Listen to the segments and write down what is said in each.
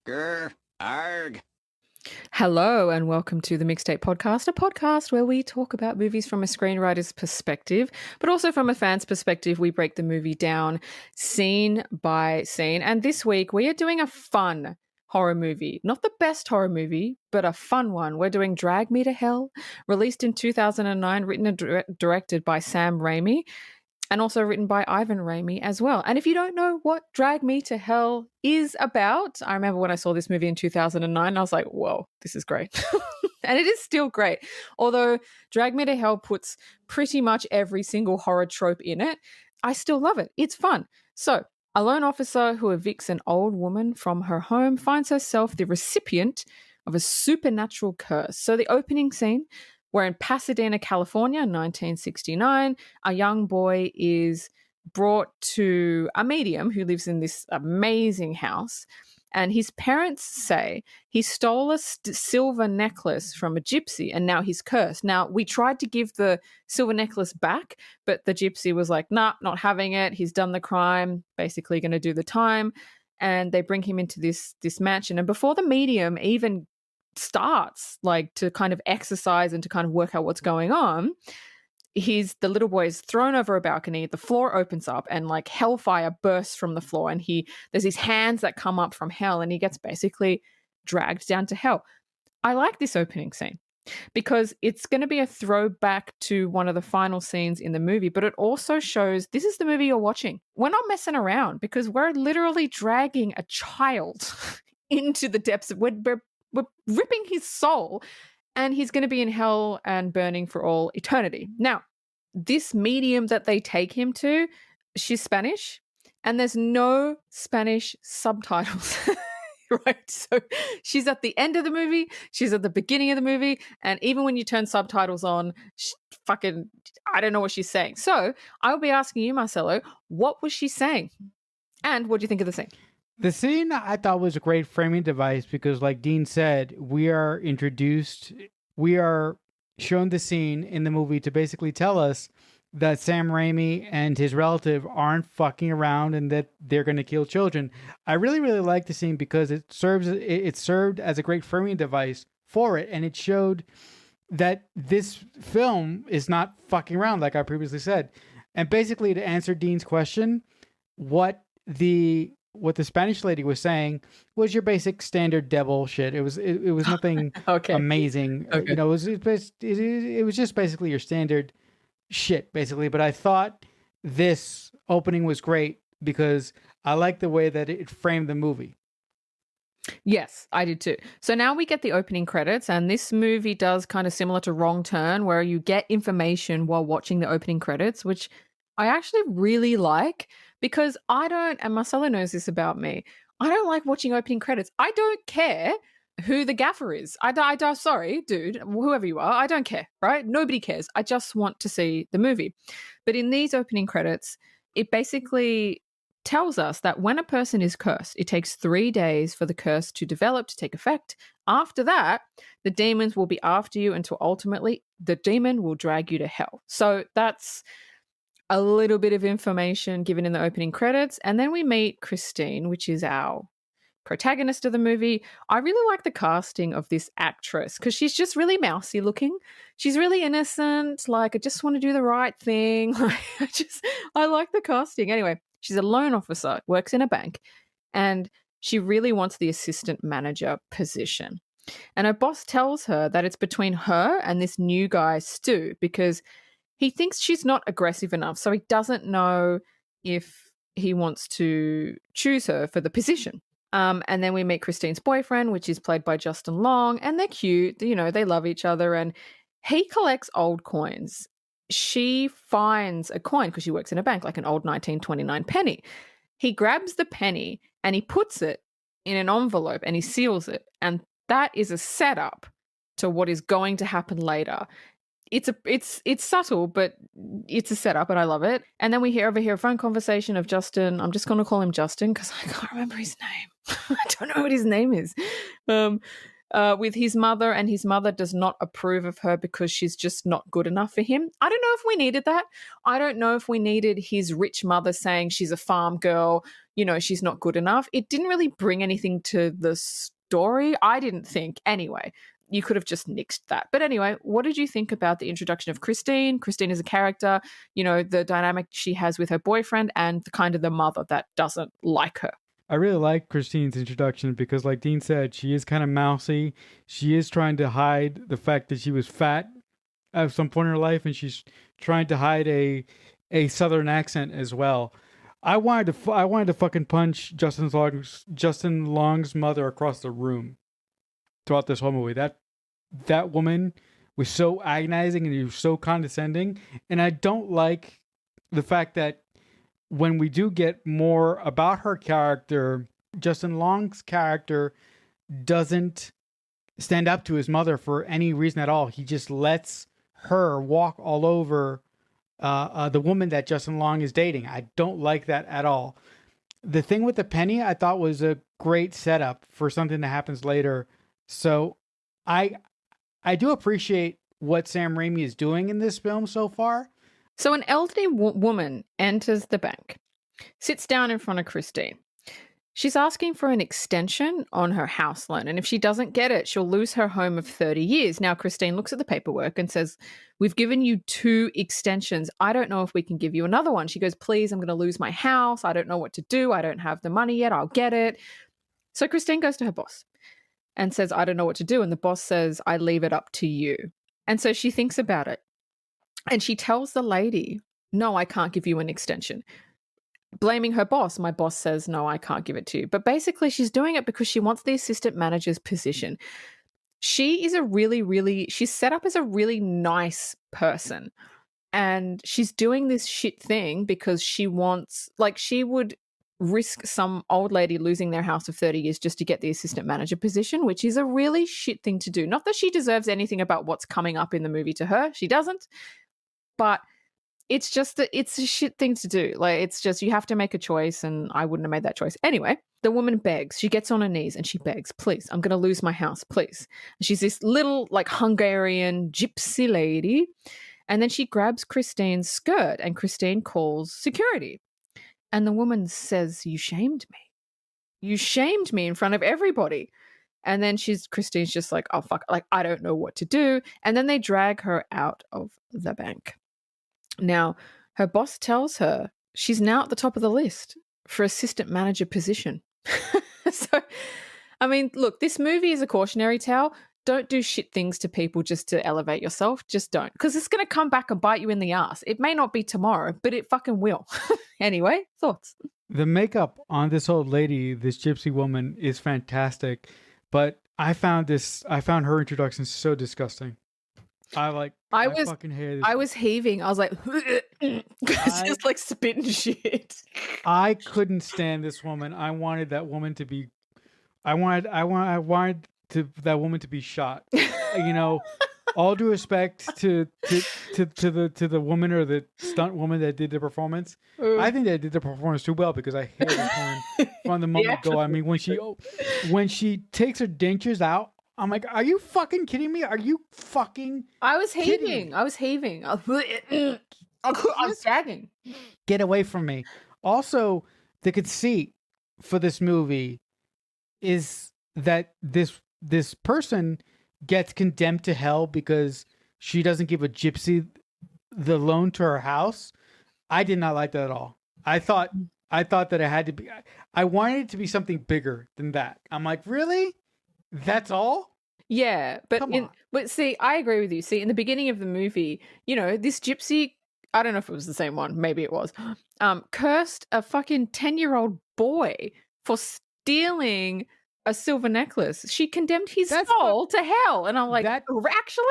Grr, arg. Hello and welcome to the Mixtape Podcast, a podcast where we talk about movies from a screenwriter's perspective, but also from a fan's perspective. We break the movie down scene by scene. And this week we are doing a fun horror movie. Not the best horror movie, but a fun one. We're doing Drag Me to Hell, released in 2009, written and directed by Sam Raimi, and also written by Ivan Raimi as well. And if you don't know what Drag Me to Hell is about, I remember when I saw this movie in 2009, I was like, whoa, this is great. And it is still great. Although Drag Me to Hell puts pretty much every single horror trope in it, I still love it. It's fun. So, a lone officer who evicts an old woman from her home finds herself the recipient of a supernatural curse. So, the opening scene, we're in Pasadena, California, 1969. A young boy is brought to a medium who lives in this amazing house. And his parents say he stole a silver necklace from a gypsy and now he's cursed. Now, we tried to give the silver necklace back, but the gypsy was like, nah, not having it. He's done the crime, basically going to do the time. And they bring him into this mansion. And before the medium even starts like to kind of exercise and to kind of work out what's going on, the little boy is thrown over a balcony, the floor opens up and like hellfire bursts from the floor, and there's these hands that come up from hell and he gets basically dragged down to hell. I like this opening scene because it's going to be a throwback to one of the final scenes in the movie, but it also shows this is the movie you're watching. We're not messing around because we're literally dragging a child into the depths of we're ripping his soul, and he's going to be in hell and burning for all eternity. Now, this medium that they take him to, she's Spanish, and there's no Spanish subtitles. Right? So she's at the end of the movie, she's at the beginning of the movie, and even when you turn subtitles on, I don't know what she's saying. So I'll be asking you, Marcelo, what was she saying? And what do you think of the scene? The scene I thought was a great framing device because, like Dean said, we are shown the scene in the movie to basically tell us that Sam Raimi and his relative aren't fucking around and that they're going to kill children. I really, really like the scene because it served as a great framing device for it, and it showed that this film is not fucking around, like I previously said. And basically, to answer Dean's question, what the Spanish lady was saying was your basic standard devil shit. It was nothing okay. amazing. Okay. You know, it was just basically your standard shit, basically. But I thought this opening was great because I like the way that it framed the movie. Yes, I did too. So now we get the opening credits, and this movie does kind of similar to Wrong Turn, where you get information while watching the opening credits, which I actually really like because and Marcelo knows this about me, I don't like watching opening credits. I don't care who the gaffer is. Sorry, dude, whoever you are, I don't care, right? Nobody cares. I just want to see the movie. But in these opening credits, it basically tells us that when a person is cursed, it takes 3 days for the curse to develop, to take effect. After that, the demons will be after you until ultimately the demon will drag you to hell. So that's a little bit of information given in the opening credits. And then we meet Christine, which is our protagonist of the movie. I really like the casting of this actress because she's just really mousy looking. She's really innocent. Like, I just want to do the right thing. I like the casting. Anyway, she's a loan officer, works in a bank, and she really wants the assistant manager position. And her boss tells her that it's between her and this new guy, Stu, because he thinks she's not aggressive enough. So he doesn't know if he wants to choose her for the position. And then we meet Christine's boyfriend, which is played by Justin Long, and they're cute. You know, they love each other, and he collects old coins. She finds a coin because she works in a bank, like an old 1929 penny. He grabs the penny and he puts it in an envelope and he seals it. And that is a setup to what is going to happen later. It's subtle, but it's a setup, and I love it. And then we overhear a phone conversation of Justin. I'm just going to call him Justin because I can't remember his name. I don't know what his name is. with his mother, and his mother does not approve of her because she's just not good enough for him. I don't know if we needed that. I don't know if we needed his rich mother saying she's a farm girl, she's not good enough. It didn't really bring anything to the story, I didn't think. Anyway, you could have just nixed that. But anyway, what did you think about the introduction of Christine? Christine is a character, the dynamic she has with her boyfriend and the kind of the mother that doesn't like her. I really like Christine's introduction because, like Dean said, she is kind of mousy. She is trying to hide the fact that she was fat at some point in her life, and she's trying to hide a southern accent as well. I wanted to fucking punch Justin Long's mother across the room throughout this whole movie. That woman was so agonizing and she was so condescending, and I don't like the fact that when we do get more about her character, Justin Long's character doesn't stand up to his mother for any reason at all. He just lets her walk all over the woman that Justin Long is dating. I don't like that at all. The thing with the penny, I thought was a great setup for something that happens later. So I do appreciate what Sam Raimi is doing in this film so far. So an elderly woman enters the bank, sits down in front of Christine. She's asking for an extension on her house loan, and if she doesn't get it, she'll lose her home of 30 years. Now, Christine looks at the paperwork and says, "We've given you 2 extensions. I don't know if we can give you another one." She goes, "Please, I'm going to lose my house. I don't know what to do. I don't have the money yet. I'll get it." So Christine goes to her boss and says, "I don't know what to do." And the boss says, "I leave it up to you." And so she thinks about it. And she tells the lady, "No, I can't give you an extension." Blaming her boss. My boss says, "No, I can't give it to you." But basically, she's doing it because she wants the assistant manager's position. She is she's set up as a really nice person. And she's doing this shit thing because she wants, she would risk some old lady losing their house of 30 years just to get the assistant manager position, which is a really shit thing to do. Not that she deserves anything about what's coming up in the movie to her. She doesn't. But it's just it's a shit thing to do. It's just, you have to make a choice, and I wouldn't have made that choice. Anyway, the woman begs. She gets on her knees and she begs, "Please, I'm going to lose my house, please." And she's this little Hungarian gypsy lady. And then she grabs Christine's skirt and Christine calls security. And the woman says, "You shamed me. You shamed me in front of everybody." And then Christine's just like, "Oh, fuck, I don't know what to do." And then they drag her out of the bank. Now, her boss tells her she's now at the top of the list for assistant manager position. So, I mean, look, this movie is a cautionary tale. Don't do shit things to people just to elevate yourself. Just don't. Because it's going to come back and bite you in the ass. It may not be tomorrow, but it fucking will. Anyway, thoughts? The makeup on this old lady, this gypsy woman, is fantastic. But I found her introduction so disgusting. I fucking hated this. I was heaving. I was like, just spitting shit. I couldn't stand this woman. I wanted that woman to be. I wanted that woman to be shot. All due respect to the woman or the stunt woman that did the performance. I think they did the performance too well because I hated this woman from the moment go. I mean, when she takes her dentures out, I'm like, are you fucking kidding me? Are you fucking? I was heaving. I was gagging. Get away from me. Also, the conceit for this movie is that this person gets condemned to hell because she doesn't give a gypsy the loan to her house. I did not like that at all. I thought that it had to be. I wanted it to be something bigger than that. I'm like, really? That's all? Yeah, but see, I agree with you. See, in the beginning of the movie, this gypsy, I don't know if it was the same one, maybe it was, cursed a fucking 10-year-old boy for stealing a silver necklace. She condemned his soul to hell. And I'm like, actually?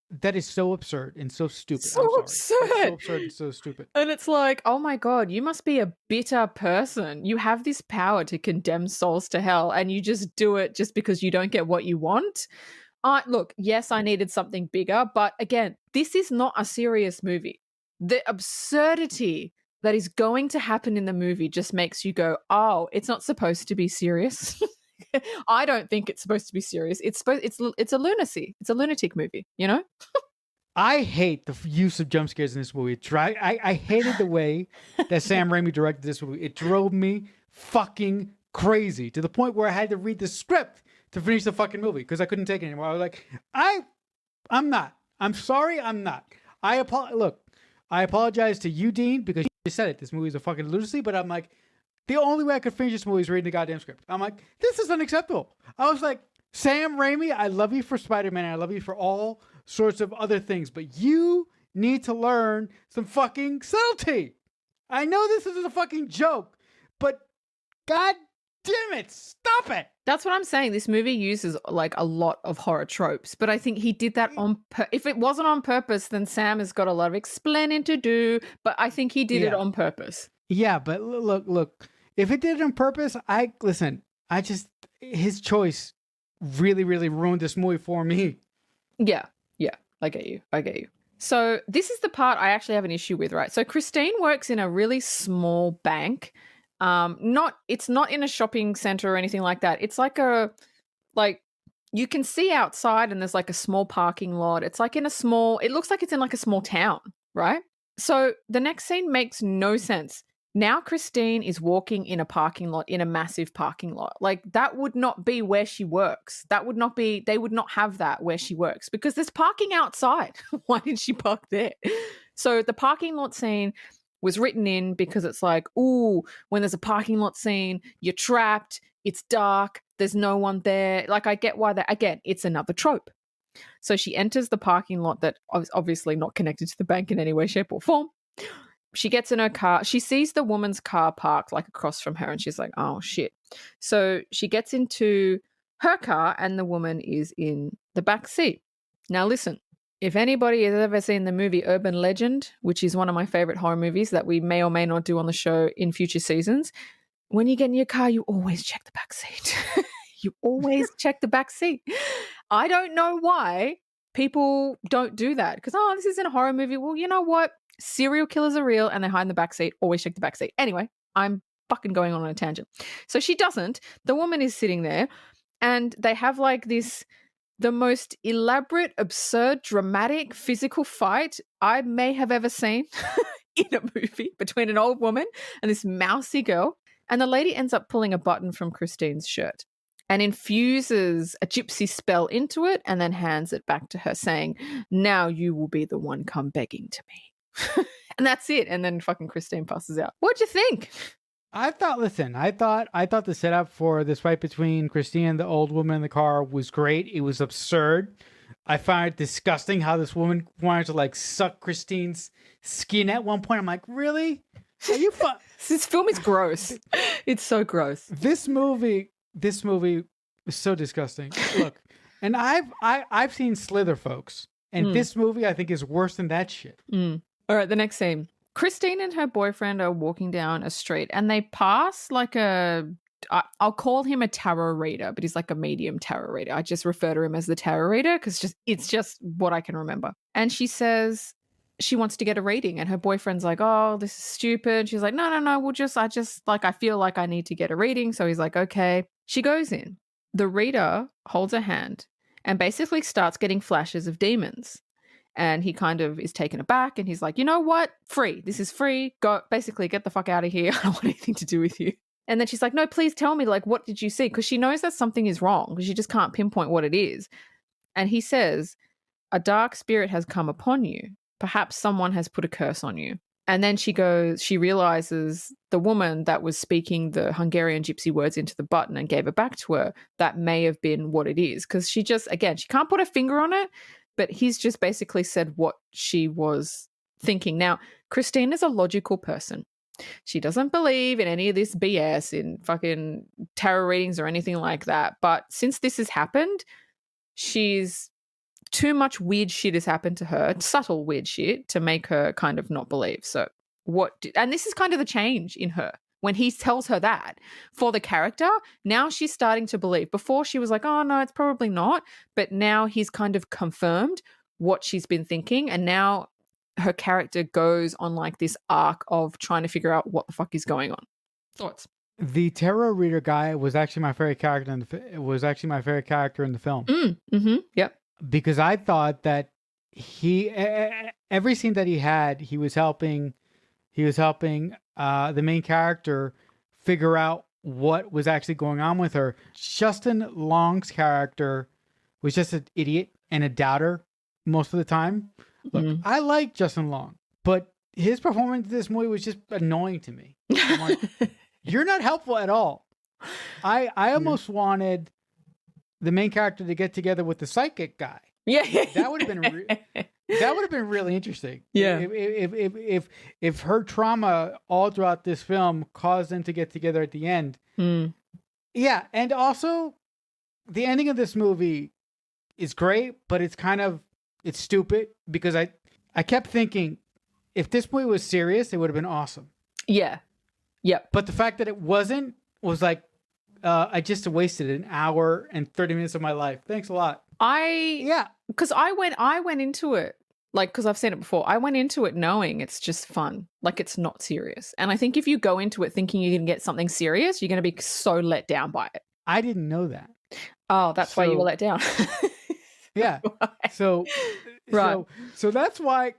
That is so absurd and so stupid. So absurd. It's so absurd and so stupid. And it's like, oh my God, you must be a bitter person. You have this power to condemn souls to hell, and you just do it just because you don't get what you want. Look, yes, I needed something bigger, but again, this is not a serious movie. The absurdity that is going to happen in the movie just makes you go, oh, it's not supposed to be serious. I don't think it's supposed to be serious. It's a lunacy. It's a lunatic movie, you know? I hate the use of jump scares in this movie. I hated the way that Sam Raimi directed this movie. It drove me fucking crazy to the point where I had to read the script to finish the fucking movie because I couldn't take it anymore. I was like, I'm not. I'm sorry, I'm not. Look, I apologize to you, Dean, because you just said it. This movie is a fucking lunacy, but I'm like, the only way I could finish this movie is reading the goddamn script. I'm like, this is unacceptable. I was like, Sam Raimi, I love you for Spider-Man. I love you for all sorts of other things, but you need to learn some fucking subtlety. I know this is a fucking joke, but god damn it, stop it. That's what I'm saying. This movie uses like a lot of horror tropes, but I think he did that on if it wasn't on purpose, then Sam has got a lot of explaining to do, but I think he did it on purpose. Yeah, but look, if it did it on purpose, his choice really, really ruined this movie for me. Yeah, I get you. So this is the part I actually have an issue with, right? So Christine works in a really small bank. It's not in a shopping center or anything like that. It's like you can see outside and there's like a small parking lot. It's like it looks like it's in like a small town, right? So the next scene makes no sense. Now Christine is walking in a parking lot, in a massive parking lot. Like that would not be where she works. They would not have that where she works because there's parking outside. Why did she park there? So the parking lot scene was written in because it's like, ooh, when there's a parking lot scene, you're trapped, it's dark, there's no one there. Like I get why again, it's another trope. So she enters the parking lot that is obviously not connected to the bank in any way, shape or form. She gets in her car. She sees the woman's car parked like across from her and she's like, oh shit. So she gets into her car and the woman is in the back seat. Now listen, if anybody has ever seen the movie Urban Legend, which is one of my favorite horror movies that we may or may not do on the show in future seasons, when you get in your car, you always check the back seat. You always check the back seat. I don't know why people don't do that because, this is in a horror movie. Well, you know what? Serial killers are real and they hide in the backseat. Always check the backseat. Anyway, I'm fucking going on a tangent. So she doesn't. The woman is sitting there and they have like the most elaborate, absurd, dramatic physical fight I may have ever seen in a movie between an old woman and this mousy girl. And the lady ends up pulling a button from Christine's shirt and infuses a gypsy spell into it and then hands it back to her saying, now you will be the one come begging to me. And that's it. And then fucking Christine passes out. What'd you think? I thought the setup for this fight between Christine and the old woman in the car was great. It was absurd. I find it disgusting how this woman wanted to like suck Christine's skin at one point. I'm like, really? Are you This film is gross. It's so gross. This movie is so disgusting. Look, and I've seen Slither, folks, and this movie I think is worse than that shit. All right, the next scene. Christine and her boyfriend are walking down a street and they pass like I'll call him a tarot reader, but he's like a medium tarot reader. I just refer to him as the tarot reader because it's just what I can remember. And she says she wants to get a reading and her boyfriend's like, oh, this is stupid. She's like, no, I feel like I need to get a reading. So he's like, okay. She goes in. The reader holds her hand and basically starts getting flashes of demons. And he kind of is taken aback and he's like, you know what? Free. This is free. Go, basically get the fuck out of here. I don't want anything to do with you. And then she's like, no, please tell me, like, what did you see? Because she knows that something is wrong because she just can't pinpoint what it is. And he says, a dark spirit has come upon you. Perhaps someone has put a curse on you. And then she realizes the woman that was speaking the Hungarian gypsy words into the button and gave it back to her, that may have been what it is. Because she can't put a finger on it. But he's just basically said what she was thinking. Now, Christine is a logical person. She doesn't believe in any of this BS, in fucking tarot readings or anything like that. But since this has happened, too much weird shit has happened to her, subtle weird shit, to make her kind of not believe. So and this is kind of the change in her. When he tells her that for the character, now she's starting to believe. Before she was like, oh no, it's probably not. But now he's kind of confirmed what she's been thinking. And now her character goes on like this arc of trying to figure out what the fuck is going on. Thoughts? The tarot reader guy was actually my favorite character in the film Yep. because I thought that every scene that he had, he was helping the main character figure out what was actually going on with her. Justin Long's character was just an idiot and a doubter most of the time. Look, I like Justin Long, but his performance in this movie was just annoying to me. I'm like, you're not helpful at all. I almost wanted the main character to get together with the psychic guy. Yeah. That would have been that would have been really interesting. Yeah. If her trauma all throughout this film caused them to get together at the end. Yeah, and also the ending of this movie is great, but it's stupid because I kept thinking if this movie was serious, it would have been awesome. Yeah. Yep. But the fact that it wasn't was like I just wasted an hour and 30 minutes of my life. Thanks a lot. Because I went into it, like, because I've seen it before. I went into it knowing it's just fun, like it's not serious. And I think if you go into it thinking you're going to get something serious, you're going to be so let down by it. I didn't know that. Oh, that's why you were let down. Yeah. So right. So that's why,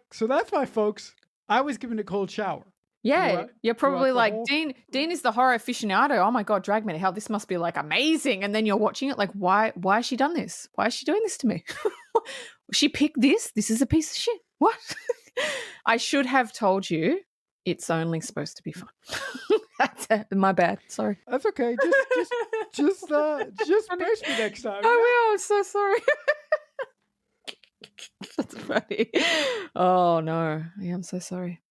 folks, I was given a cold shower. Yeah, you're probably like, Dean is the horror aficionado. Oh my God, drag me to hell. This must be like amazing. And then you're watching it like, why has she done this? Why is she doing this to me? She picked this. This is a piece of shit. What? I should have told you it's only supposed to be fun. That's my bad. Sorry. That's okay. Just brace me next time. I will. I'm so sorry. That's funny. Oh no. Yeah, I'm so sorry.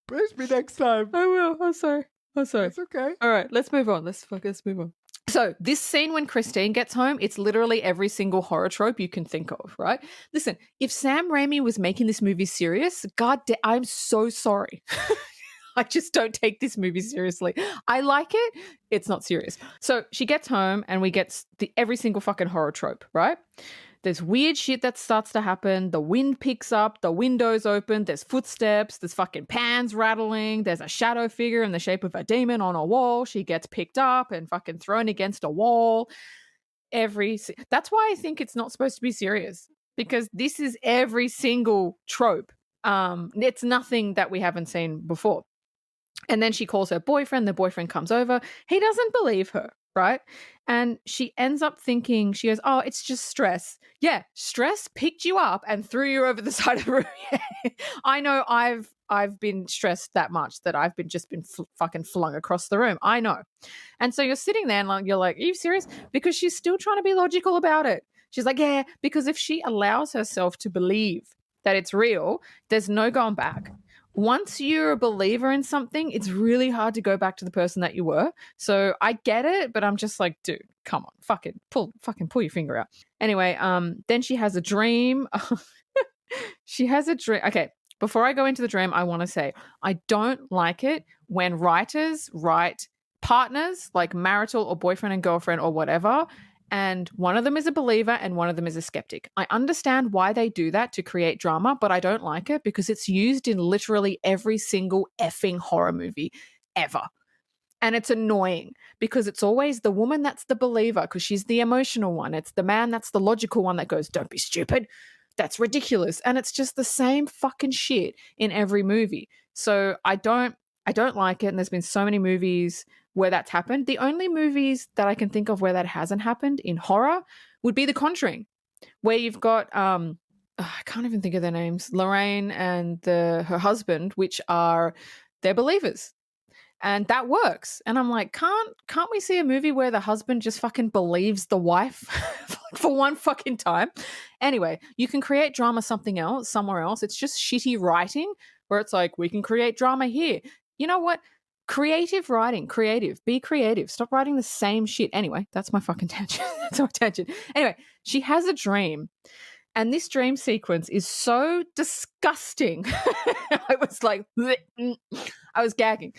Brace me next time. I will. I'm sorry. It's okay. All right, let's move on. Let's move on. So this scene when Christine gets home, it's literally every single horror trope you can think of, right? Listen, if Sam Raimi was making this movie serious, I'm so sorry. I just don't take this movie seriously. I like it. It's not serious. So she gets home and we get every single fucking horror trope, right? There's weird shit that starts to happen. The wind picks up. The windows open. There's footsteps. There's fucking pans rattling. There's a shadow figure in the shape of a demon on a wall. She gets picked up and fucking thrown against a wall. That's why I think it's not supposed to be serious, because this is every single trope. It's nothing that we haven't seen before. And then she calls her boyfriend. The boyfriend comes over. He doesn't believe her, right? And she ends up thinking, she goes, oh, it's just stress. Yeah, stress picked you up and threw you over the side of the room. I know I've been stressed that much that I've been fucking flung across the room. I know. And so you're sitting there and you're like, are you serious? Because she's still trying to be logical about it. She's like, yeah, because if she allows herself to believe that it's real, there's no going back. Once you're a believer in something, it's really hard to go back to the person that you were. So I get it, but I'm just like, dude, come on, fucking pull your finger out. Anyway, then she has a dream. She has a dream. Okay, before I go into the dream, I want to say I don't like it when writers write partners, like marital or boyfriend and girlfriend or whatever, and one of them is a believer and one of them is a skeptic. I understand why they do that to create drama, but I don't like it because it's used in literally every single effing horror movie ever. And it's annoying because it's always the woman that's the believer because she's the emotional one. It's the man that's the logical one that goes, don't be stupid. That's ridiculous. And it's just the same fucking shit in every movie. So I don't like it. And there's been so many movies where that's happened. The only movies that I can think of where that hasn't happened in horror would be The Conjuring, where you've got I can't even think of their names, Lorraine and her husband, which are they're believers, and that works. And I'm like, can't we see a movie where the husband just fucking believes the wife for one fucking time? Anyway, you can create drama somewhere else. It's just shitty writing where it's like, we can create drama here. You know what? Creative writing, be creative. Stop writing the same shit. Anyway, that's my fucking tangent. That's my tangent. Anyway, she has a dream, and this dream sequence is so disgusting. I was like, I was gagging.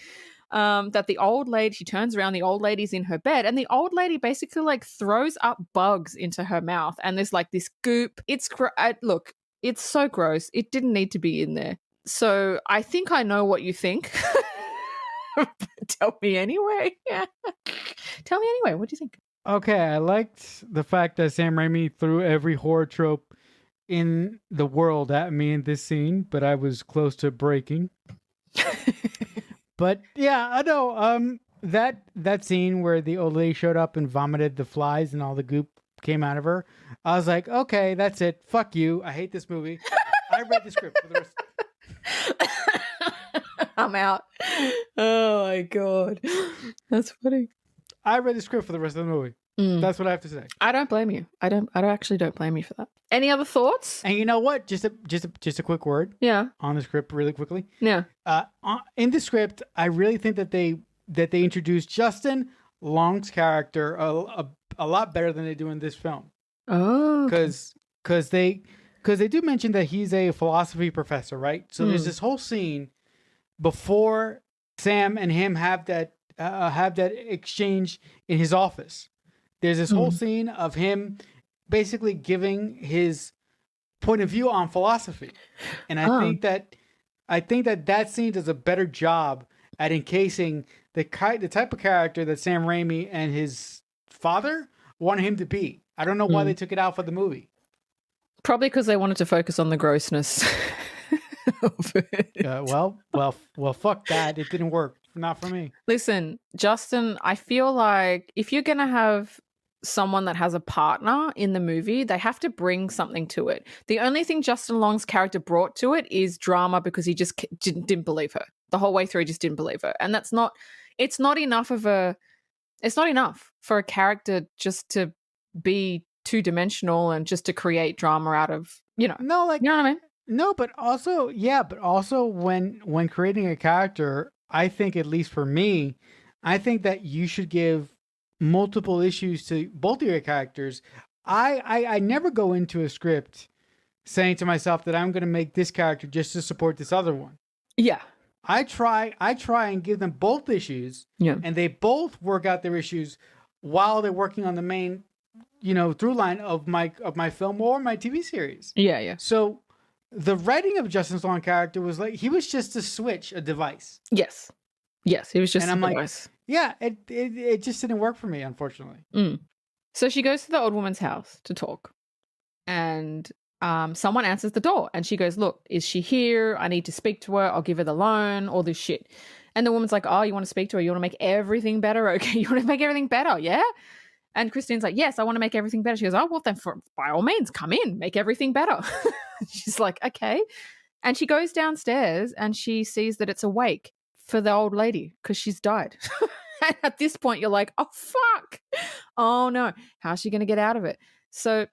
That the old lady, she turns around, the old lady's in her bed, and the old lady basically like throws up bugs into her mouth, and there's like this goop. Look, it's so gross. It didn't need to be in there. So I think I know what you think. Tell me anyway. Tell me anyway. What do you think? Okay, I liked the fact that Sam Raimi threw every horror trope in the world at me in this scene, but I was close to breaking. But yeah, I know. That scene where the old lady showed up and vomited the flies and all the goop came out of her, I was like, okay, that's it. Fuck you. I hate this movie. I read the script for the rest. I'm out. Oh my god, that's funny. I read the script for the rest of the movie. That's what I have to say. I don't blame you. I actually don't blame you for that. Any other thoughts? And you know what? Just a quick word. Yeah. On the script, really quickly. Yeah. In the script, I really think that they introduced Justin Long's character a lot better than they do in this film. Oh. Because they do mention that he's a philosophy professor, right? So there's this whole scene before Sam and him have that exchange in his office. There's this whole scene of him basically giving his point of view on philosophy, and I think that scene does a better job at encasing the type of character that Sam Raimi and his father wanted him to be. I don't know why they took it out for the movie. Probably because they wanted to focus on the grossness. Well, fuck that. It didn't work. Not for me. Listen, Justin, I feel like if you're going to have someone that has a partner in the movie, they have to bring something to it. The only thing Justin Long's character brought to it is drama because he just didn't believe her. The whole way through, he just didn't believe her. And it's not enough for a character just to be two-dimensional and just to create drama out of, No, like, you know what I mean? No, but also when creating a character, I think, at least for me, I think that you should give multiple issues to both of your characters. I never go into a script saying to myself that I'm going to make this character just to support this other one. Yeah. I try and give them both issues, and they both work out their issues while they're working on the main, through line of my film or my TV series. Yeah, yeah. So the writing of Justin Long character was like he was just a device. Yes, he was just a device. Yeah, it just didn't work for me, unfortunately. So she goes to the old woman's house to talk, and someone answers the door, and she goes, "Look, is she here? I need to speak to her. I'll give her the loan, all this shit." And the woman's like, "Oh, you want to speak to her? You want to make everything better? Okay, you want to make everything better, yeah?" And Christine's like, "Yes, I want to make everything better." She goes, "Oh, well, then by all means, come in, make everything better." She's like, "Okay." And she goes downstairs and she sees that it's a wake for the old lady because she's died. And at this point, you're like, oh, fuck. Oh, no. How's she going to get out of it? So,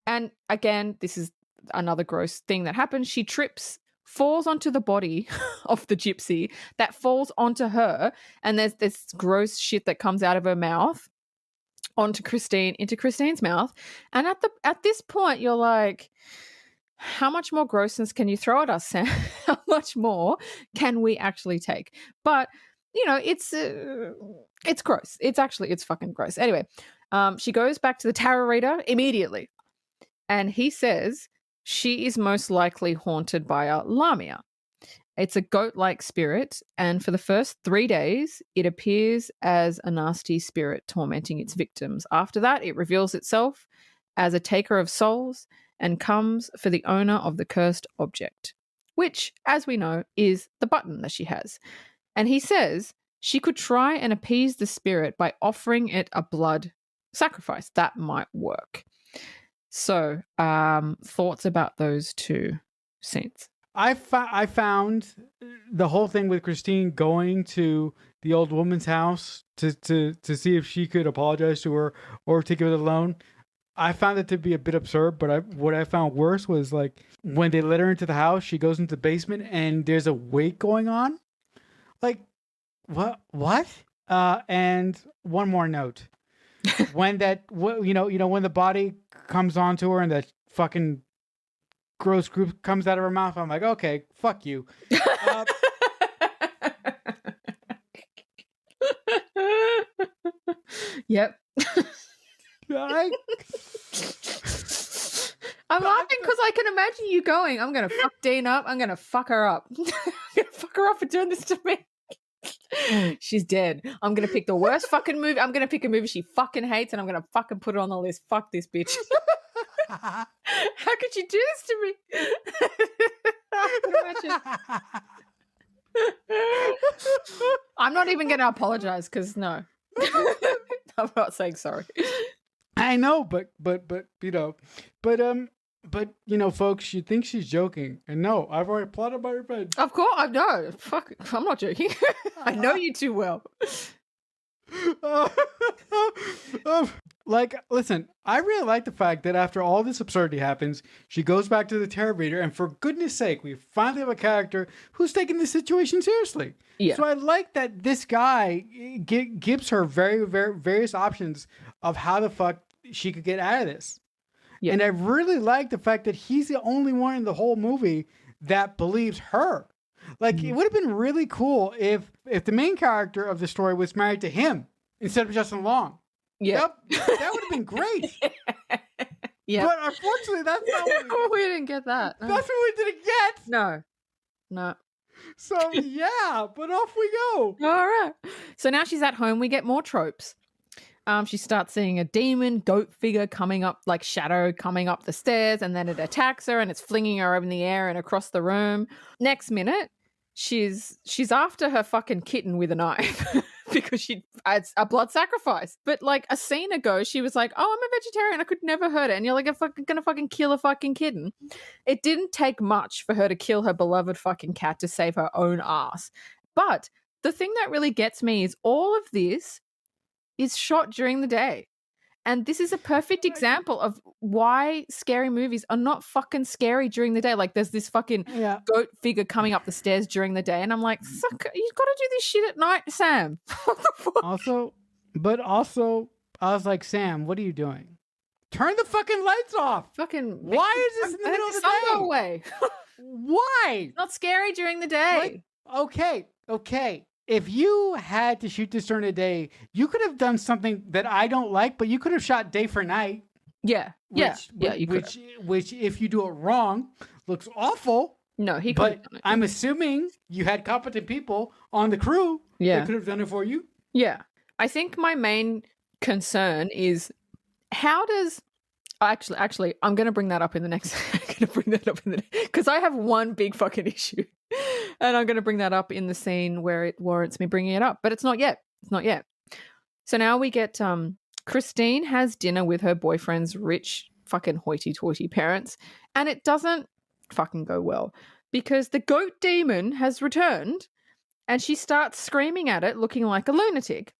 and again, this is another gross thing that happens. She trips, falls onto the body of the gypsy that falls onto her. And there's this gross shit that comes out of her mouth into Christine's mouth. And at this point, you're like, how much more grossness can you throw at us, Sam? How much more can we actually take? But it's gross. It's fucking gross. Anyway, she goes back to the tarot reader immediately, and he says she is most likely haunted by a lamia. It's a goat-like spirit, and for the first 3 days, it appears as a nasty spirit tormenting its victims. After that, it reveals itself as a taker of souls and comes for the owner of the cursed object, which, as we know, is the button that she has. And he says she could try and appease the spirit by offering it a blood sacrifice. That might work. So, thoughts about those two scenes? I found the whole thing with Christine going to the old woman's house to see if she could apologize to her or to give her the loan. I found it to be a bit absurd, but what I found worse was like when they let her into the house, she goes into the basement and there's a wake going on. Like, what? And one more note. When when the body comes onto her and that fucking gross group comes out of her mouth, I'm like, okay, fuck you. Yep. I'm laughing because I can imagine you going, I'm going to fuck Dean up. I'm going to fuck her up. I'm going to fuck her up for doing this to me. She's dead. I'm going to pick the worst fucking movie. I'm going to pick a movie she fucking hates and I'm going to fucking put it on the list. Fuck this bitch. How could you do this to me? I can imagine. I'm not even going to apologize because no. I'm not saying sorry. I know, but folks, you think she's joking, and no, I've already plotted my revenge. Of course, I know. Fuck, I'm not joking. I know you too well. Listen, I really like the fact that after all this absurdity happens, she goes back to the tarot reader, and for goodness sake, we finally have a character who's taking the situation seriously. Yeah. So I like that this guy gives her very, very various options of how the fuck she could get out of this. Yeah. And I really like the fact that he's the only one in the whole movie that believes her. Like, it would have been really cool if the main character of the story was married to him instead of Justin Long. Yeah. That would have been great. Yeah. But unfortunately, that's not what we didn't get that. No. That's what we didn't get. No. So, yeah, but off we go. All right. So now she's at home. We get more tropes. She starts seeing a demon goat figure coming up, like shadow coming up the stairs, and then it attacks her and it's flinging her up in the air and across the room. Next minute, she's after her fucking kitten with a knife because it's a blood sacrifice. But like a scene ago, she was like, "Oh, I'm a vegetarian. I could never hurt it." And you're like, "I'm gonna fucking kill a fucking kitten." It didn't take much for her to kill her beloved fucking cat to save her own ass. But the thing that really gets me is all of this is shot during the day. And this is a perfect example of why scary movies are not fucking scary during the day. Like there's this fucking goat figure coming up the stairs during the day. And I'm like, you've got to do this shit at night, Sam. What the fuck? Also, I was like, Sam, what are you doing? Turn the fucking lights off. Fucking. Why is this in the middle of the day? Go away. Why? It's not scary during the day. Like, okay. If you had to shoot this during the day, you could have done something that I don't like, but you could have shot day for night. Yeah. Which, if you do it wrong, looks awful. No, he could have done it. I'm assuming you had competent people on the crew that could have done it for you. Yeah. I think my main concern is how does... Actually, I'm going to bring that up in the next... because I have one big fucking issue. And I'm going to bring that up in the scene where it warrants me bringing it up. But it's not yet. So now we get Christine has dinner with her boyfriend's rich fucking hoity-toity parents. And it doesn't fucking go well. Because the goat demon has returned. And she starts screaming at it, looking like a lunatic.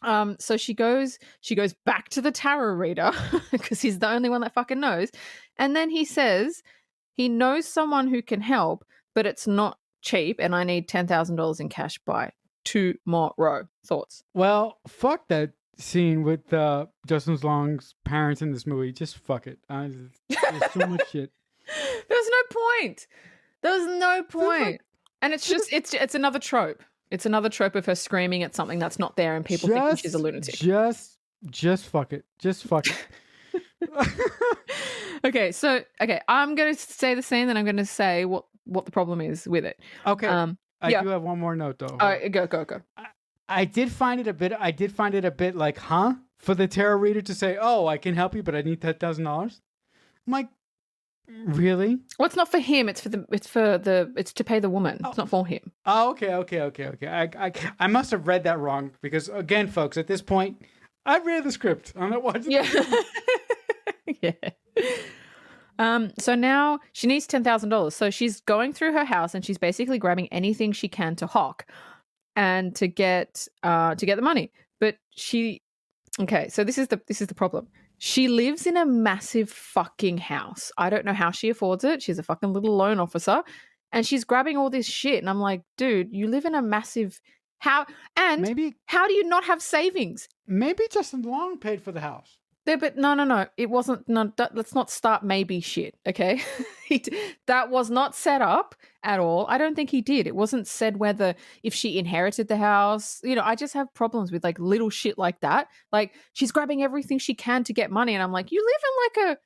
So she goes back to the tarot reader because he's the only one that fucking knows. And then he says he knows someone who can help, but it's not cheap and I need $10,000 in cash by tomorrow. Thoughts? Well, fuck that scene with Justin Long's parents in this movie. Just fuck it. There's so much shit. There's no point. And it's just, it's another trope. It's another trope of her screaming at something that's not there and people thinking she's a lunatic. Just fuck it. Just fuck it. Okay, I'm going to say the scene, then I'm going to say what the problem is with it. Okay. I do have one more note though. All right, go. I did find it a bit like, for the tarot reader to say, "Oh, I can help you, but I need $10,000." I'm like, really? Well, it's not for him. It's to pay the woman. It's not for him. Oh, okay. I must have read that wrong because, again, folks, at this point, I've read the script. I'm not watching. Yeah. Yeah. So now she needs $10,000. So she's going through her house and she's basically grabbing anything she can to hawk and to get the money. But so this is the problem. She lives in a massive fucking house. I don't know how she affords it. She's a fucking little loan officer and she's grabbing all this shit. And I'm like, dude, you live in a massive house. And how do you not have savings? Maybe Justin Long paid for the house. But no. It wasn't. No, let's not start maybe shit, okay? That was not set up at all. I don't think he did. It wasn't said whether if she inherited the house. I just have problems with like little shit like that. Like she's grabbing everything she can to get money, and I'm like, you live in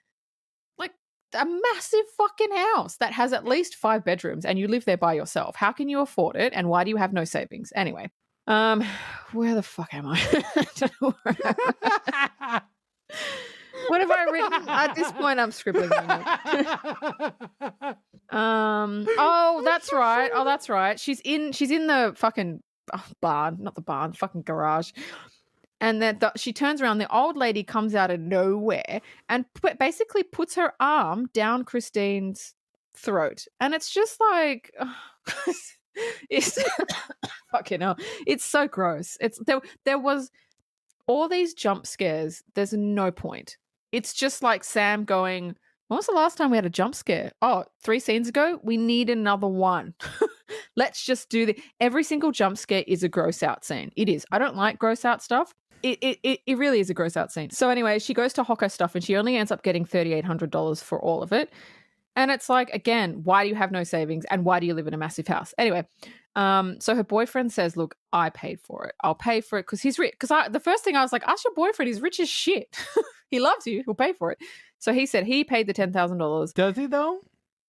like a massive fucking house that has at least 5 bedrooms and you live there by yourself. How can you afford it? And why do you have no savings? Anyway, where the fuck am I? I don't know where I am. What have I written? At this point, I'm scribbling. Oh, that's right. Oh, that's right. She's in the fucking barn, not the barn, fucking garage. And then she turns around. The old lady comes out of nowhere and basically puts her arm down Christine's throat. And it's just like, it's fucking hell. It's so gross. There was all these jump scares. There's no point. It's just like Sam going, when was the last time we had a jump scare? Oh, 3 scenes ago? We need another one. Let's just do every single jump scare is a gross out scene. It is. I don't like gross out stuff. It really is a gross out scene. So anyway, she goes to hock her stuff and she only ends up getting $3,800 for all of it. And it's like, again, why do you have no savings and why do you live in a massive house? Anyway, so her boyfriend says, look, I paid for it. I'll pay for it because he's rich. Because the first thing I was like, ask your boyfriend. He's rich as shit. He loves you. He'll pay for it. So he said he paid the $10,000. Does he though?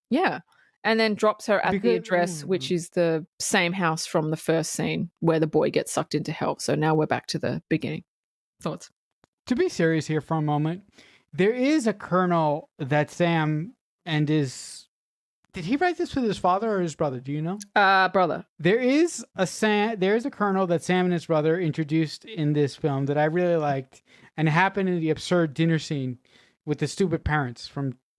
Yeah. And then drops her at the address, which is the same house from the first scene where the boy gets sucked into hell. So now we're back to the beginning. Thoughts? To be serious here for a moment, there is a colonel that Sam and his... Did he write this with his father or his brother? Do you know? Brother. There is a colonel that Sam and his brother introduced in this film that I really liked, and it happened in the absurd dinner scene with the stupid parents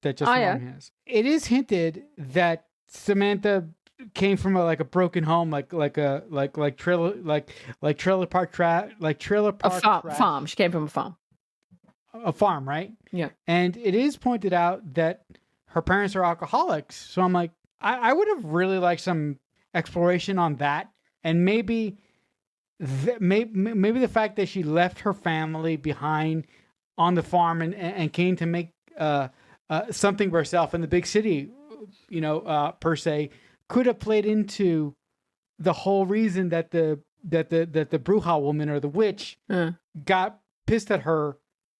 that Justin Long has. It is hinted that Samantha came from a broken home, trailer park farm. She came from a farm. A farm, right? Yeah. And it is pointed out that her parents are alcoholics. So I'm like, I would have really liked some exploration on that, and maybe the fact that she left her family behind on the farm and came to make something for herself in the big city, per se, could have played into the whole reason that the Bruja woman or the witch got pissed at her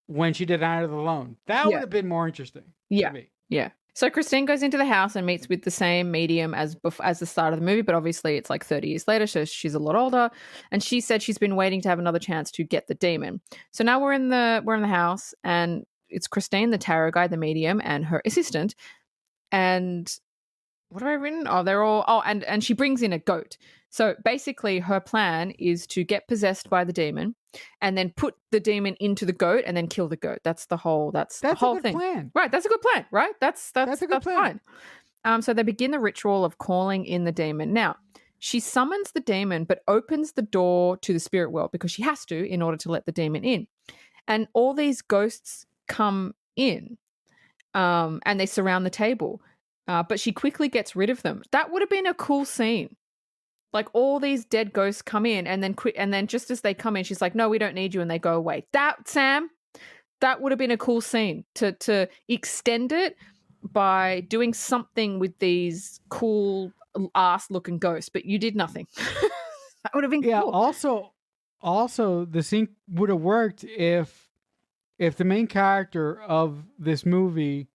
when she did Out of the Loan. That would have been more interesting. Yeah. To me. Yeah. So Christine goes into the house and meets with the same medium as the start of the movie, but obviously it's like 30 years later, so she's a lot older. And she said she's been waiting to have another chance to get the demon. So now we're in the house, and it's Christine, the tarot guy, the medium, and her assistant. And what have I written? Oh, they're all. Oh, and she brings in a goat. So basically, her plan is to get possessed by the demon, and then put the demon into the goat, and then kill the goat. That's the whole. That's the whole thing. Plan. Right. That's a good plan. Right. That's a good plan. Fine. So they begin the ritual of calling in the demon. Now, she summons the demon, but opens the door to the spirit world because she has to in order to let the demon in. And all these ghosts come in, and they surround the table. But she quickly gets rid of them. That would have been a cool scene. Like all these dead ghosts come in and then quit, and then just as they come in, she's like, "No, we don't need you," and they go away. Sam, that would have been a cool scene to extend it by doing something with these cool ass looking ghosts, but you did nothing. That would have been cool. Also, the scene would have worked if the main character of this movie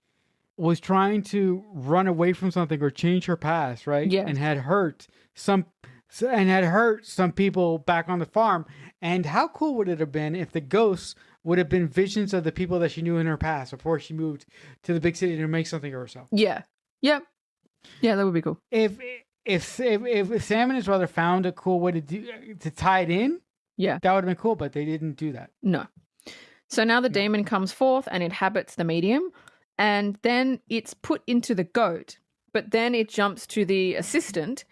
was trying to run away from something or change her past, right? Yeah. And had hurt some people back on the farm. And how cool would it have been if the ghosts would have been visions of the people that she knew in her past before she moved to the big city to make something of herself? Yeah. Yep. Yeah, that would be cool. If Sam and his brother found a cool way to tie it in, yeah, that would have been cool, but they didn't do that. No. So now the demon comes forth and inhabits the medium. And then it's put into the goat, but then it jumps to the assistant,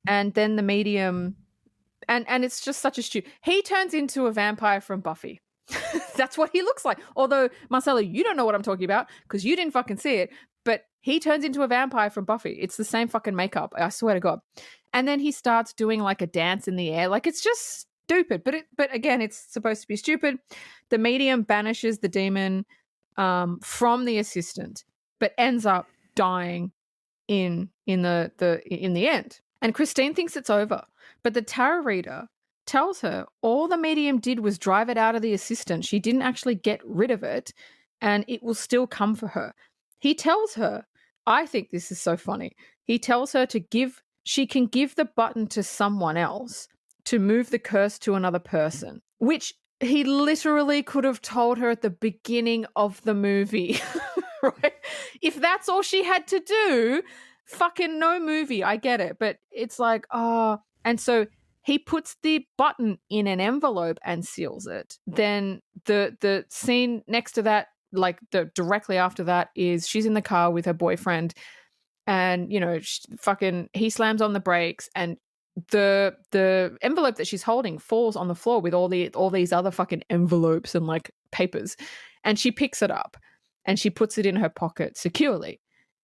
and then the medium, and it's just such a he turns into a vampire from Buffy. That's what he looks like. Although, Marcelo, you don't know what I'm talking about because you didn't fucking see it, but he turns into a vampire from Buffy. It's the same fucking makeup, I swear to God. And then he starts doing like a dance in the air. Like, it's just stupid, but again, it's supposed to be stupid. The medium banishes the demon from the assistant, but ends up dying in the end. And Christine thinks it's over, but the tarot reader tells her all the medium did was drive it out of the assistant. She didn't actually get rid of it, and it will still come for her. he tells her, I think this is so funny. He tells her she can give the button to someone else to move the curse to another person, which he literally could have told her at the beginning of the movie, right? If that's all she had to do, fucking no movie. I get it. But it's like, and so he puts the button in an envelope and seals it. Then the scene next to that, like directly after that, is she's in the car with her boyfriend, and he slams on the brakes, and the envelope that she's holding falls on the floor with all these other fucking envelopes and like papers, and she picks it up and she puts it in her pocket securely.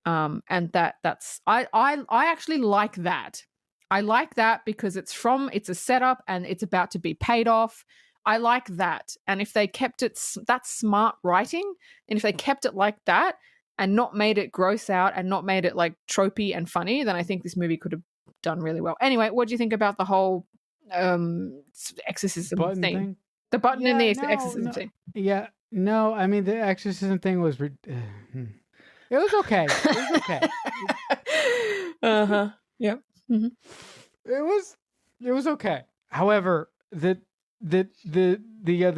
And that's I actually like that. I like that because it's a setup and it's about to be paid off. I like that. And if they kept it, that's smart writing. And if they kept it like that and not made it gross out and not made it like tropey and funny, then I think this movie could have done really well. Anyway, what do you think about the whole exorcism thing? The button in the exorcism thing. Yeah, no, I mean the exorcism thing was it was okay. It was okay. Yep. Mm-hmm. It was okay. However, the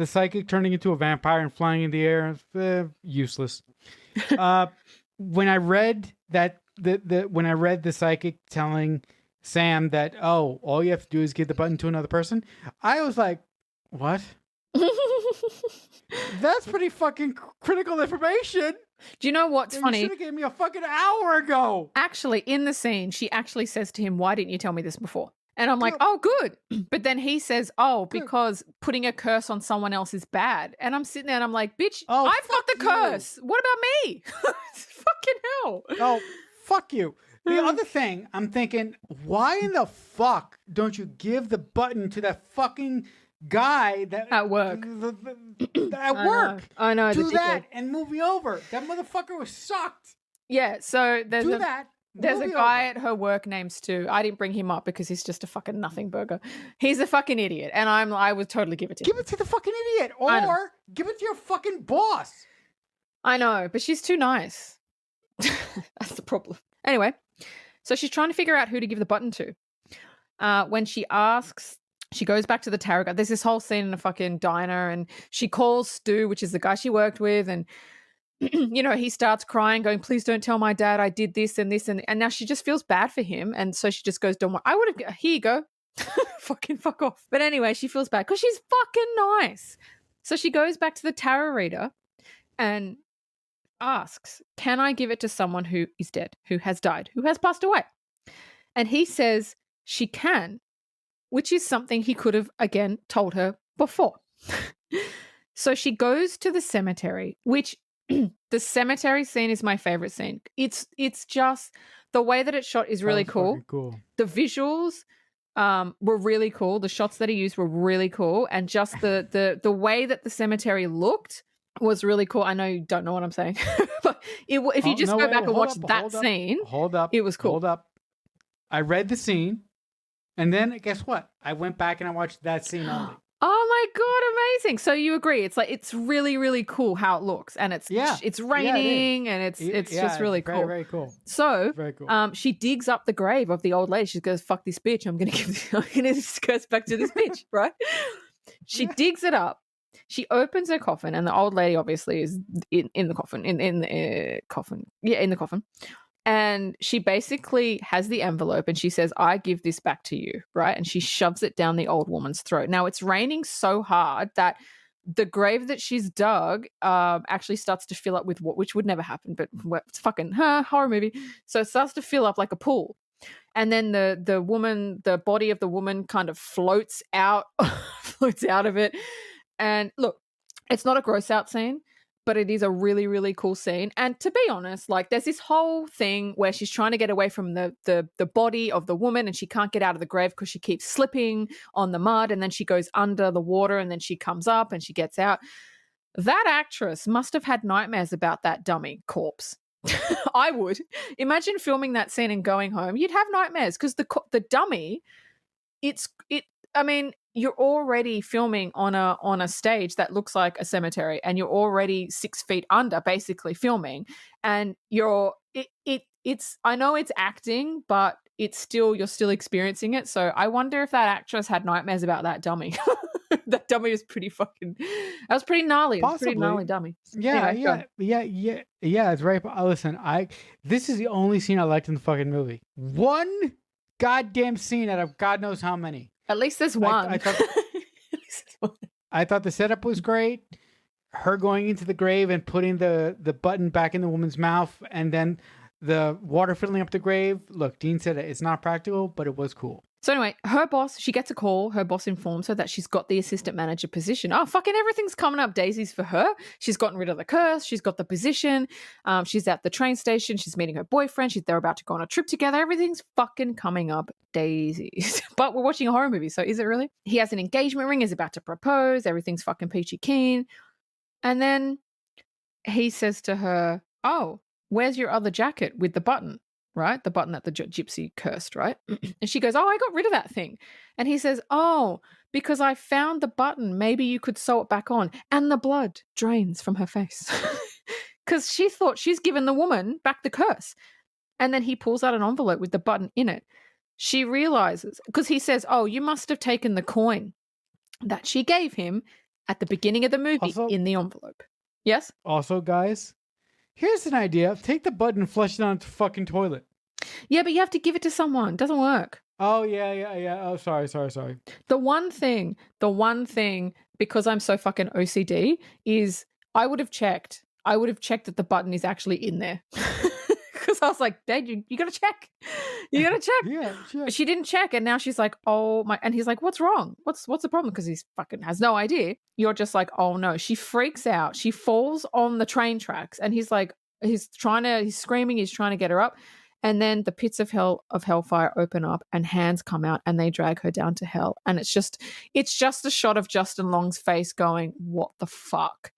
psychic turning into a vampire and flying in the air, useless. When I read that when I read the psychic telling Sam that all you have to do is give the button to another person, I was like, what? That's pretty fucking critical information. Do you know what's funny? You should have gave me a fucking hour ago. Actually, in the scene, she actually says to him, "Why didn't you tell me this before?" And I'm like, "Oh, good." But then he says, "Oh, because putting a curse on someone else is bad." And I'm sitting there and I'm like, "Bitch, I've got the curse. What about me?" Fucking hell. Oh, fuck you. The other thing, I'm thinking, why in the fuck don't you give the button to that fucking guy that at work? I know. Do that and move me over. That motherfucker was sucked. Yeah. So there's There's a guy at her work named Stu. I didn't bring him up because he's just a fucking nothing burger. He's a fucking idiot, and I would totally give it to him. Give it to the fucking idiot, or give it to your fucking boss. I know, but she's too nice. That's the problem. Anyway, so she's trying to figure out who to give the button to. When she asks, she goes back to the tarot card. There's this whole scene in a fucking diner, and she calls Stu, which is the guy she worked with, and he starts crying, going, "Please don't tell my dad I did this and this," and now she just feels bad for him, and so she just goes, "Don't worry, I would have. Here you go, fucking fuck off." But anyway, she feels bad because she's fucking nice. So she goes back to the tarot reader and asks, "Can I give it to someone who is dead, who has died, who has passed away?" And he says she can, which is something he could have again told her before. So she goes to the cemetery, which the cemetery scene is my favorite scene. It's just the way that it's shot is really cool. The visuals were really cool. The shots that he used were really cool, and just the way that the cemetery looked was really cool. I know you don't know what I'm saying, but if you just go back and watch that scene, it was cool. Hold up. I read the scene, and then guess what? I went back and I watched that scene only. Oh my god, amazing! So you agree? It's really, really cool how it looks, and it's raining, and it's just really cool. Very cool. So, very cool. She digs up the grave of the old lady. She goes, "Fuck this bitch! I'm gonna this curse back to this bitch." Right? She digs it up. She opens her coffin, and the old lady obviously is in the coffin, in the coffin. Yeah, in the coffin. And she basically has the envelope and she says, "I give this back to you," right? And she shoves it down the old woman's throat. Now, it's raining so hard that the grave that she's dug actually starts to fill up with which would never happen, but it's fucking horror movie. So it starts to fill up like a pool. And then the body of the woman kind of floats out of it. And look, it's not a gross out scene, but it is a really, really cool scene. And to be honest, like there's this whole thing where she's trying to get away from the body of the woman and she can't get out of the grave because she keeps slipping on the mud, and then she goes under the water and then she comes up and she gets out. That actress must have had nightmares about that dummy corpse. I would. Imagine filming that scene and going home. You'd have nightmares because the dummy, I mean, you're already filming on a stage that looks like a cemetery, and you're already 6 feet under basically filming, and it's I know it's acting, but it's still, you're still experiencing it. So I wonder if that actress had nightmares about that dummy. That dummy was pretty fucking, that was pretty gnarly. It was a pretty gnarly Possibly. dummy. Yeah, Anyway, go. yeah. It's right. Listen, this is the only scene I liked in the fucking movie. One goddamn scene out of God knows how many. At least there's one. I thought At least there's one. I thought the setup was great. Her going into the grave and putting the button back in the woman's mouth, and then the water filling up the grave. Look, Dean said it's not practical, but it was cool. So anyway, her boss, she gets a call. Her boss informs her that she's got the assistant manager position. Oh, fucking everything's coming up daisies for her. She's gotten rid of the curse. She's got the position. She's at the train station. She's meeting her boyfriend. They're about to go on a trip together. Everything's fucking coming up daisies. But we're watching a horror movie, so is it really? He has an engagement ring, is about to propose. Everything's fucking peachy keen. And then he says to her, oh, where's your other jacket with the button? Right? The button that the gypsy cursed, right? And she goes, oh, I got rid of that thing. And he says, oh, because I found the button. Maybe you could sew it back on. And the blood drains from her face. Because she thought she's given the woman back the curse. And then he pulls out an envelope with the button in it. She realizes, because he says, oh, you must have taken the coin that she gave him at the beginning of the movie Also, in the envelope. Yes? Also, guys, here's an idea. Take the button and flush it down the fucking toilet. Yeah, but you have to give it to someone. It doesn't work. Oh, yeah. Oh, sorry. The one thing, because I'm so fucking OCD, is I would have checked that the button is actually in there. Because I was like, Dad, you got to check. You got to check. Yeah, sure. But she didn't check, and now she's like, oh my, and he's like, what's wrong? What's the problem? Because he's fucking has no idea. You're just like, oh no. She freaks out. She falls on the train tracks, and he's like, he's screaming, he's trying to get her up. And then the pits of hellfire open up, and hands come out, and they drag her down to hell. And it's just a shot of Justin Long's face going, what the fuck?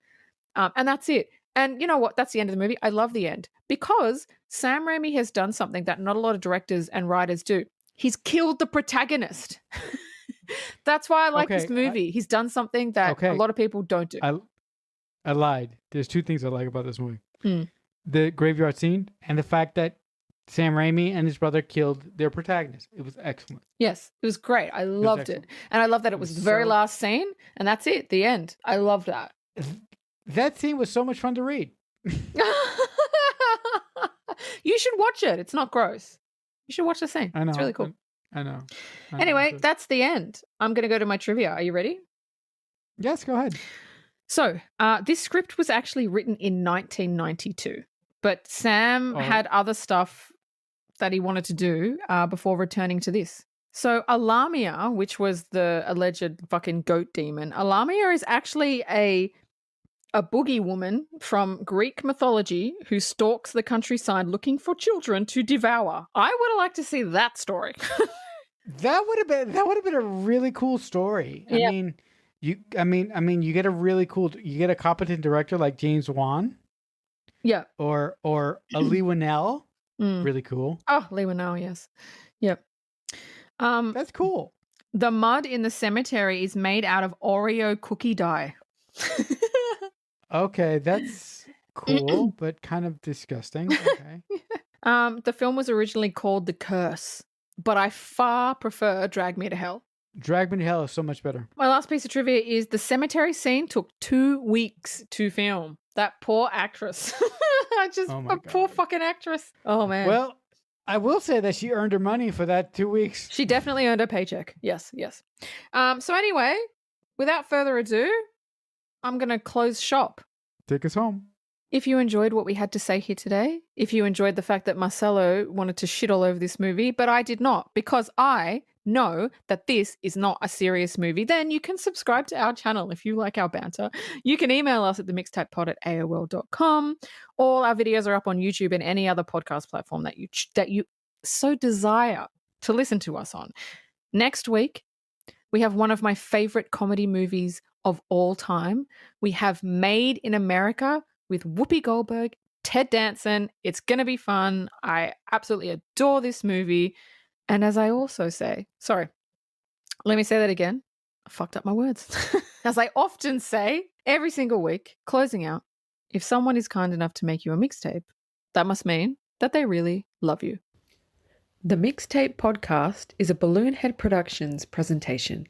And that's it. And you know what? That's the end of the movie. I love the end because Sam Raimi has done something that not a lot of directors and writers do. He's killed the protagonist. That's why I like this movie. He's done something that a lot of people don't do. I lied. There's two things I like about this movie. Mm. The graveyard scene and the fact that Sam Raimi and his brother killed their protagonist. It was excellent. Yes, it was great. I loved it. And I love that it was the very last scene, and that's it, the end. I love that. That scene was so much fun to read. You should watch it. It's not gross. You should watch the scene. I know. It's really cool. I know. Anyway, that's the end. I'm going to go to my trivia. Are you ready? Yes, go ahead. So, this script was actually written in 1992, but Sam had other stuff that he wanted to do before returning to this. So, Alamia, which was the alleged fucking goat demon, Alamia is actually a boogie woman from Greek mythology who stalks the countryside looking for children to devour. I would have liked to see that story. That would have been a really cool story. Yeah. You get a competent director like James Wan. Yeah. Or a Lee Winnell. Really cool. Oh, Lee Winnell, yes. Yep. That's cool. The mud in the cemetery is made out of Oreo cookie dye. Okay, that's cool, but kind of disgusting. Okay. The film was originally called The Curse, but I far prefer Drag Me to Hell. Drag Me to Hell is so much better. My last piece of trivia is the cemetery scene took 2 weeks to film. That poor actress. Poor fucking actress. Oh, man. Well, I will say that she earned her money for that 2 weeks. She definitely earned her paycheck. Yes. So anyway, without further ado, I'm going to close shop. Take us home. If you enjoyed what we had to say here today, if you enjoyed the fact that Marcelo wanted to shit all over this movie, but I did not, because I know that this is not a serious movie, then you can subscribe to our channel if you like our banter. You can email us at themixtapepod@aol.com. All our videos are up on YouTube and any other podcast platform that you so desire to listen to us on. Next week, we have one of my favorite comedy movies of all time. We have Made in America with Whoopi Goldberg, Ted Danson. It's going to be fun. I absolutely adore this movie. And as I also say, let me say that again. I fucked up my words. As I often say every single week, closing out, if someone is kind enough to make you a mixtape, that must mean that they really love you. The Mixtape Podcast is a Balloonhead Productions presentation.